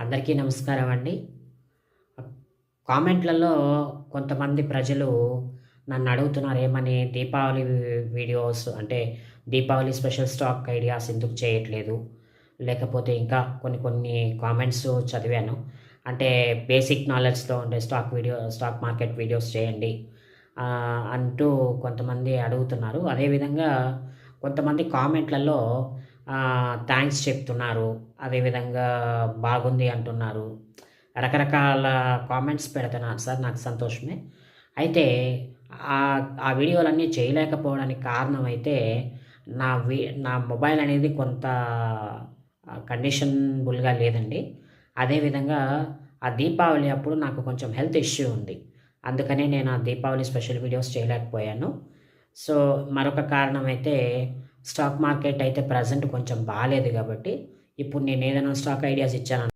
అందరికీ నమస్కారం అండి. కామెంట్లలో కొంతమంది ప్రజలు నన్ను అడుగుతున్నారు ఏమని, దీపావళి వీడియోస్ అంటే దీపావళి స్పెషల్ స్టాక్ ఐడియాస్ ఎందుకు చేయట్లేదు? లేకపోతే ఇంకా కొన్ని కొన్ని కామెంట్స్ చదివాను. అంటే బేసిక్ నాలెడ్జ్‌తో ఉండే స్టాక్ మార్కెట్ వీడియోస్ చేయండి అంటూ కొంతమంది అడుగుతున్నారు. అదేవిధంగా కొంతమంది కామెంట్లలో థ్యాంక్స్ చెప్తున్నారు. అదేవిధంగా బాగుంది అంటున్నారు. రకరకాల కామెంట్స్ పెడుతున్నారు సార్, నాకు సంతోషమే. అయితే ఆ వీడియోలన్నీ చేయలేకపోవడానికి కారణం అయితే నా మొబైల్ అనేది కొంత కండిషనబుల్‌గా లేదండి. అదేవిధంగా ఆ దీపావళి అప్పుడు నాకు కొంచెం హెల్త్ ఇష్యూ ఉంది. అందుకనే నేను ఆ దీపావళి స్పెషల్ వీడియోస్ చేయలేకపోయాను. సో, మరొక కారణం అయితే స్టాక్ మార్కెట్ అయితే ప్రెజెంట్ కొంచెం బాలేదు కాబట్టి, ఇప్పుడు నేనేదైనా స్టాక్ ఐడియాస్ ఇచ్చాను